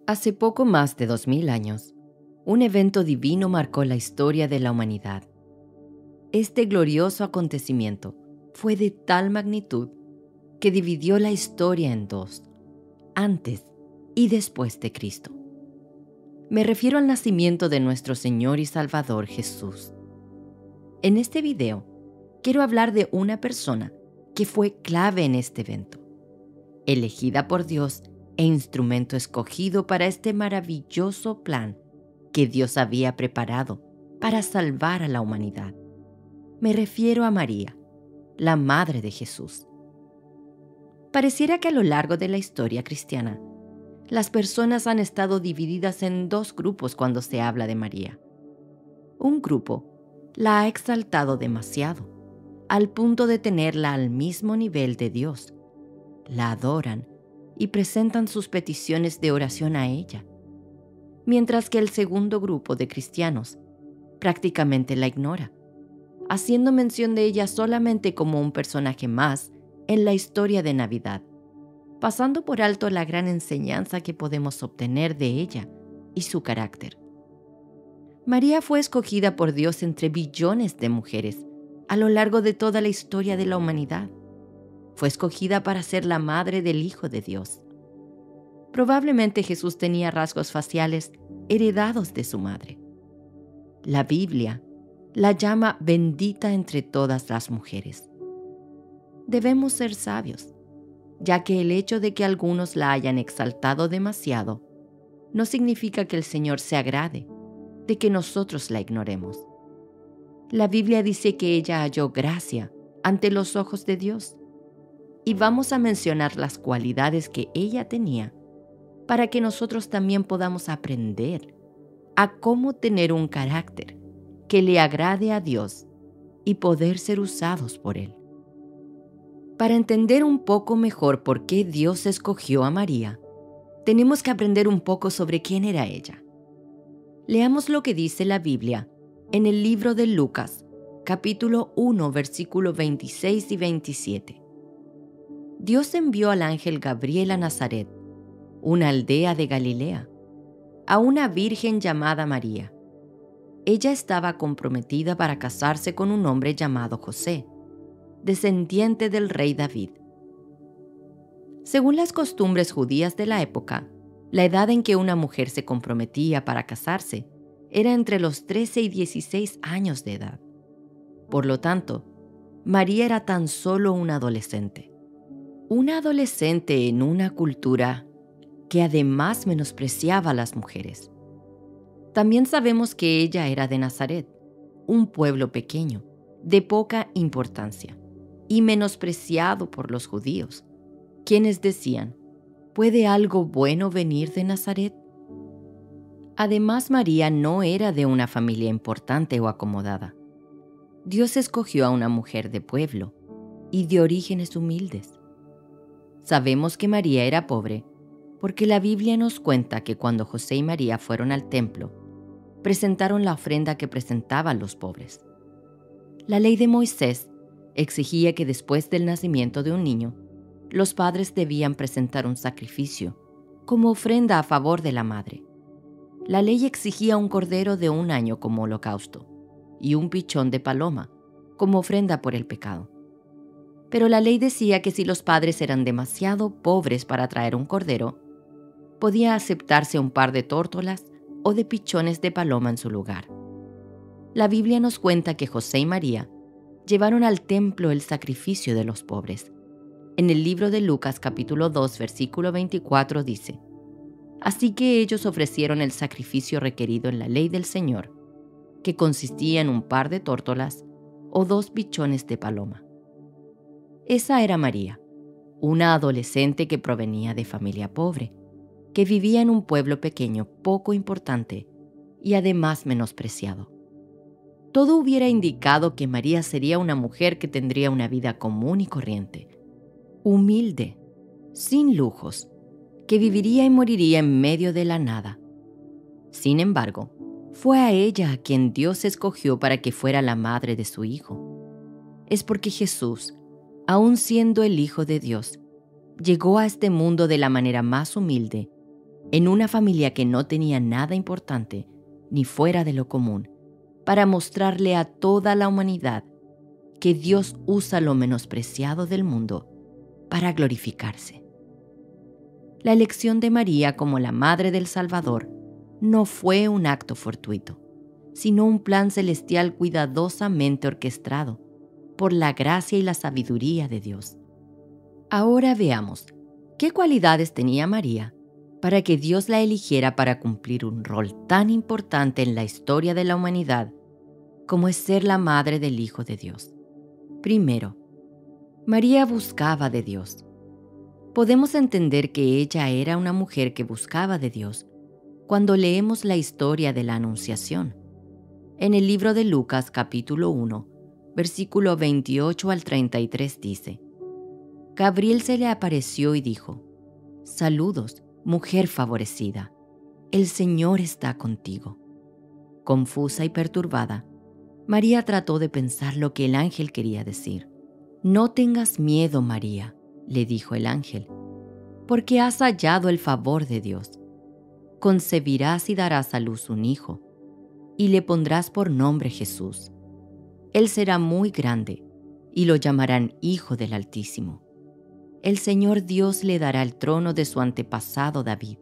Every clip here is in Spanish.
Hace poco más de 2000 años, un evento divino marcó la historia de la humanidad. Este glorioso acontecimiento fue de tal magnitud que dividió la historia en dos, antes y después de Cristo. Me refiero al nacimiento de nuestro Señor y Salvador Jesús. En este video, quiero hablar de una persona que fue clave en este evento, elegida por Dios e instrumento escogido para este maravilloso plan que Dios había preparado para salvar a la humanidad. Me refiero a María, la madre de Jesús. Pareciera que a lo largo de la historia cristiana, las personas han estado divididas en dos grupos cuando se habla de María. Un grupo la ha exaltado demasiado, al punto de tenerla al mismo nivel de Dios. La adoran y presentan sus peticiones de oración a ella, mientras que el segundo grupo de cristianos prácticamente la ignora, haciendo mención de ella solamente como un personaje más en la historia de Navidad, pasando por alto la gran enseñanza que podemos obtener de ella y su carácter. María fue escogida por Dios entre billones de mujeres a lo largo de toda la historia de la humanidad. Fue escogida para ser la madre del Hijo de Dios. Probablemente Jesús tenía rasgos faciales heredados de su madre. La Biblia la llama bendita entre todas las mujeres. Debemos ser sabios, ya que el hecho de que algunos la hayan exaltado demasiado no significa que el Señor se agrade de que nosotros la ignoremos. La Biblia dice que ella halló gracia ante los ojos de Dios. Y vamos a mencionar las cualidades que ella tenía para que nosotros también podamos aprender a cómo tener un carácter que le agrade a Dios y poder ser usados por Él. Para entender un poco mejor por qué Dios escogió a María, tenemos que aprender un poco sobre quién era ella. Leamos lo que dice la Biblia en el libro de Lucas, capítulo 1, versículo 26 y 27. Dios envió al ángel Gabriel a Nazaret, una aldea de Galilea, a una virgen llamada María. Ella estaba comprometida para casarse con un hombre llamado José, descendiente del rey David. Según las costumbres judías de la época, la edad en que una mujer se comprometía para casarse era entre los 13 y 16 años de edad. Por lo tanto, María era tan solo una adolescente. Una adolescente en una cultura que además menospreciaba a las mujeres. También sabemos que ella era de Nazaret, un pueblo pequeño, de poca importancia, y menospreciado por los judíos, quienes decían, ¿puede algo bueno venir de Nazaret? Además, María no era de una familia importante o acomodada. Dios escogió a una mujer de pueblo y de orígenes humildes. Sabemos que María era pobre porque la Biblia nos cuenta que cuando José y María fueron al templo, presentaron la ofrenda que presentaban los pobres. La ley de Moisés exigía que después del nacimiento de un niño, los padres debían presentar un sacrificio como ofrenda a favor de la madre. La ley exigía un cordero de 1 año como holocausto y un pichón de paloma como ofrenda por el pecado. Pero la ley decía que si los padres eran demasiado pobres para traer un cordero, podía aceptarse un par de tórtolas o de pichones de paloma en su lugar. La Biblia nos cuenta que José y María llevaron al templo el sacrificio de los pobres. En el libro de Lucas capítulo 2, versículo 24 dice, así que ellos ofrecieron el sacrificio requerido en la ley del Señor, que consistía en un par de tórtolas o 2 pichones de paloma. Esa era María, una adolescente que provenía de familia pobre, que vivía en un pueblo pequeño poco importante y además menospreciado. Todo hubiera indicado que María sería una mujer que tendría una vida común y corriente, humilde, sin lujos, que viviría y moriría en medio de la nada. Sin embargo, fue a ella a quien Dios escogió para que fuera la madre de su Hijo. Es porque Jesús, aun siendo el Hijo de Dios, llegó a este mundo de la manera más humilde en una familia que no tenía nada importante ni fuera de lo común, para mostrarle a toda la humanidad que Dios usa lo menospreciado del mundo para glorificarse. La elección de María como la Madre del Salvador no fue un acto fortuito, sino un plan celestial cuidadosamente orquestado por la gracia y la sabiduría de Dios. Ahora veamos qué cualidades tenía María para que Dios la eligiera para cumplir un rol tan importante en la historia de la humanidad como es ser la madre del Hijo de Dios. Primero, María buscaba de Dios. Podemos entender que ella era una mujer que buscaba de Dios cuando leemos la historia de la Anunciación. En el libro de Lucas capítulo 1, versículo 28 al 33 dice: Gabriel se le apareció y dijo: Saludos, mujer favorecida, el Señor está contigo. Confusa y perturbada, María trató de pensar lo que el ángel quería decir. No tengas miedo, María, le dijo el ángel, porque has hallado el favor de Dios. Concebirás y darás a luz un hijo, y le pondrás por nombre Jesús. Él será muy grande, y lo llamarán Hijo del Altísimo. El Señor Dios le dará el trono de su antepasado David,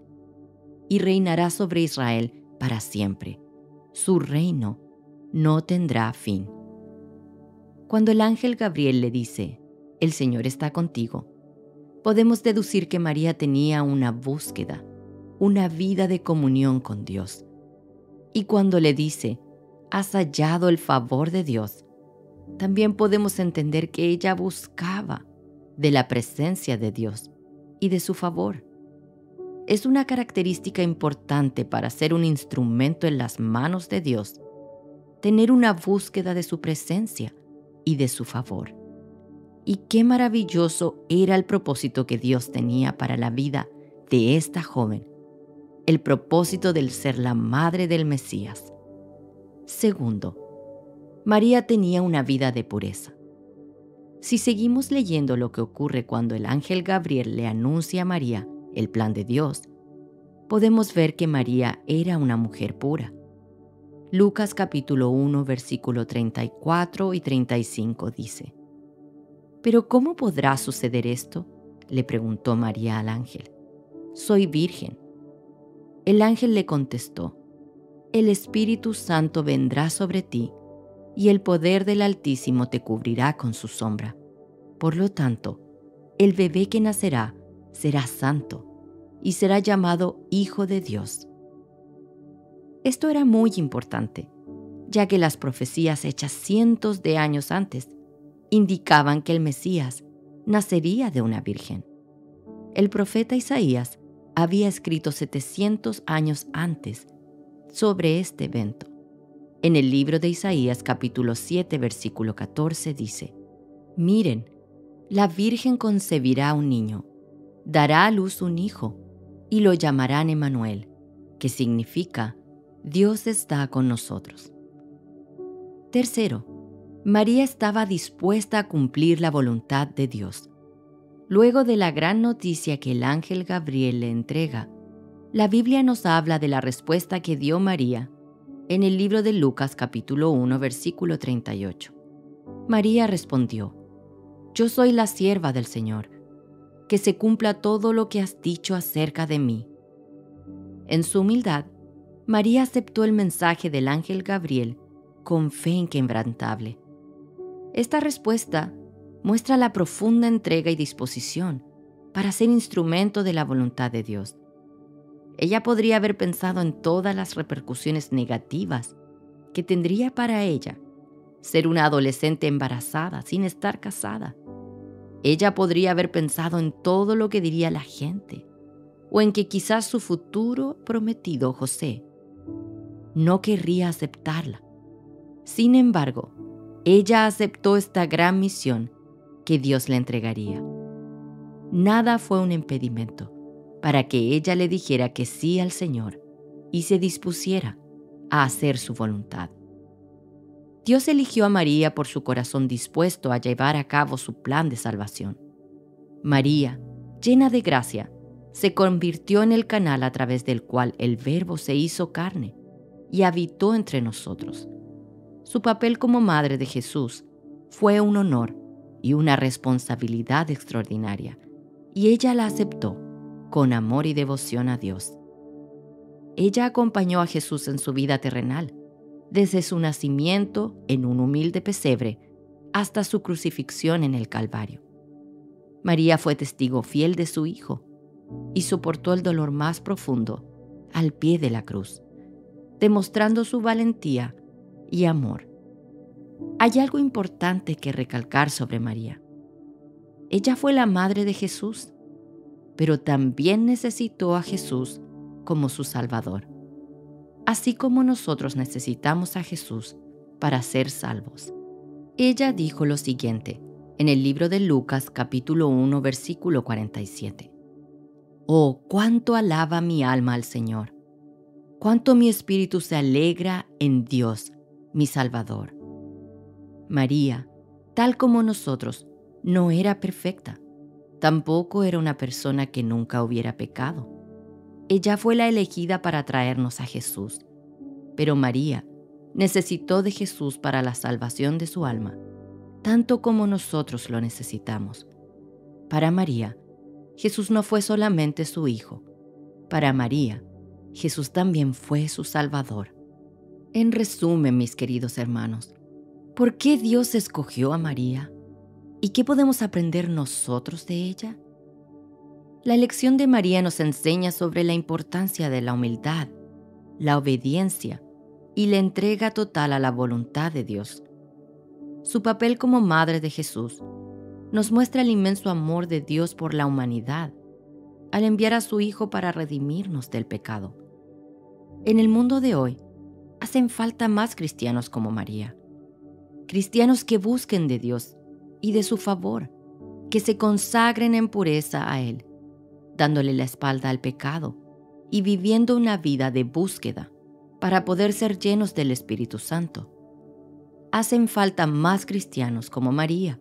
y reinará sobre Israel para siempre. Su reino no tendrá fin. Cuando el ángel Gabriel le dice: el Señor está contigo, podemos deducir que María tenía una búsqueda, una vida de comunión con Dios. Y cuando le dice: has hallado el favor de Dios, también podemos entender que ella buscaba de la presencia de Dios y de su favor. Es una característica importante para ser un instrumento en las manos de Dios, tener una búsqueda de su presencia y de su favor. Y qué maravilloso era el propósito que Dios tenía para la vida de esta joven, el propósito del ser la madre del Mesías. Segundo, María tenía una vida de pureza. Si seguimos leyendo lo que ocurre cuando el ángel Gabriel le anuncia a María el plan de Dios, podemos ver que María era una mujer pura. Lucas capítulo 1, versículo 34 y 35 dice: ¿Pero cómo podrá suceder esto?, le preguntó María al ángel. Soy virgen. El ángel le contestó: El Espíritu Santo vendrá sobre ti, y el poder del Altísimo te cubrirá con su sombra. Por lo tanto, el bebé que nacerá será santo, y será llamado Hijo de Dios. Esto era muy importante, ya que las profecías hechas cientos de años antes indicaban que el Mesías nacería de una virgen. El profeta Isaías había escrito 700 años antes sobre este evento. En el libro de Isaías capítulo 7 versículo 14 dice: Miren, la virgen concebirá un niño, dará a luz un hijo, y lo llamarán Emmanuel, que significa Dios está con nosotros. Tercero, María estaba dispuesta a cumplir la voluntad de Dios. Luego de la gran noticia que el ángel Gabriel le entrega, la Biblia nos habla de la respuesta que dio María en el libro de Lucas capítulo 1 versículo 38. María respondió: Yo soy la sierva del Señor, que se cumpla todo lo que has dicho acerca de mí. En su humildad, María aceptó el mensaje del ángel Gabriel con fe inquebrantable. Esta respuesta muestra la profunda entrega y disposición para ser instrumento de la voluntad de Dios. Ella podría haber pensado en todas las repercusiones negativas que tendría para ella ser una adolescente embarazada sin estar casada. Ella podría haber pensado en todo lo que diría la gente, o en que quizás su futuro prometido José no querría aceptarla. Sin embargo, ella aceptó esta gran misión que Dios le entregaría. Nada fue un impedimento para que ella le dijera que sí al Señor y se dispusiera a hacer su voluntad. Dios eligió a María por su corazón dispuesto a llevar a cabo su plan de salvación. María, llena de gracia, se convirtió en el canal a través del cual el Verbo se hizo carne y habitó entre nosotros. Su papel como madre de Jesús fue un honor y una responsabilidad extraordinaria, y ella la aceptó con amor y devoción a Dios. Ella acompañó a Jesús en su vida terrenal, desde su nacimiento en un humilde pesebre hasta su crucifixión en el Calvario. María fue testigo fiel de su Hijo y soportó el dolor más profundo al pie de la cruz, demostrando su valentía y amor. Hay algo importante que recalcar sobre María. Ella fue la madre de Jesús, pero también necesitó a Jesús como su Salvador, así como nosotros necesitamos a Jesús para ser salvos. Ella dijo lo siguiente en el libro de Lucas capítulo 1 versículo 47. Oh, cuánto alaba mi alma al Señor, cuánto mi espíritu se alegra en Dios, mi Salvador. María, tal como nosotros, no era perfecta. Tampoco era una persona que nunca hubiera pecado. Ella fue la elegida para traernos a Jesús. Pero María necesitó de Jesús para la salvación de su alma, tanto como nosotros lo necesitamos. Para María, Jesús no fue solamente su Hijo. Para María, Jesús también fue su Salvador. En resumen, mis queridos hermanos, ¿por qué Dios escogió a María? ¿Y qué podemos aprender nosotros de ella? La elección de María nos enseña sobre la importancia de la humildad, la obediencia y la entrega total a la voluntad de Dios. Su papel como madre de Jesús nos muestra el inmenso amor de Dios por la humanidad al enviar a su Hijo para redimirnos del pecado. En el mundo de hoy, hacen falta más cristianos como María. Cristianos que busquen de Dios y de su favor, que se consagren en pureza a Él, dándole la espalda al pecado y viviendo una vida de búsqueda para poder ser llenos del Espíritu Santo. Hacen falta más cristianos como María,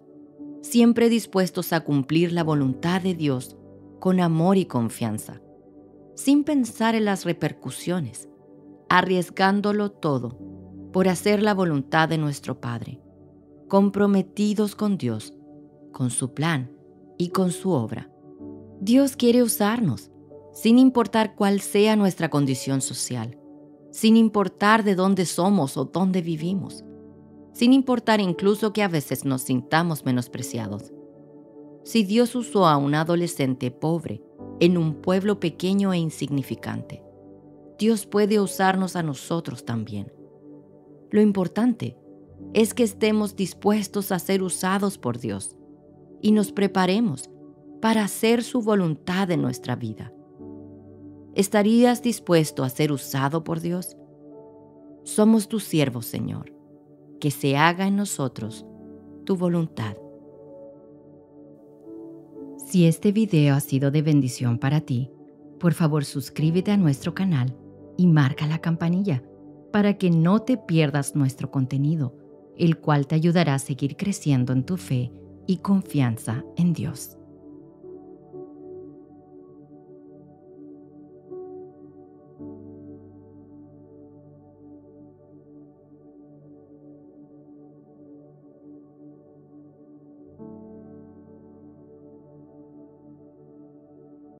siempre dispuestos a cumplir la voluntad de Dios con amor y confianza, sin pensar en las repercusiones, arriesgándolo todo por hacer la voluntad de nuestro Padre, comprometidos con Dios, con su plan y con su obra. Dios quiere usarnos, sin importar cuál sea nuestra condición social, sin importar de dónde somos o dónde vivimos, sin importar incluso que a veces nos sintamos menospreciados. Si Dios usó a un adolescente pobre en un pueblo pequeño e insignificante, Dios puede usarnos a nosotros también. Lo importante es que estemos dispuestos a ser usados por Dios y nos preparemos para hacer su voluntad en nuestra vida. ¿Estarías dispuesto a ser usado por Dios? Somos tus siervos, Señor. Que se haga en nosotros tu voluntad. Si este video ha sido de bendición para ti, por favor suscríbete a nuestro canal y marca la campanilla para que no te pierdas nuestro contenido, el cual te ayudará a seguir creciendo en tu fe y confianza en Dios.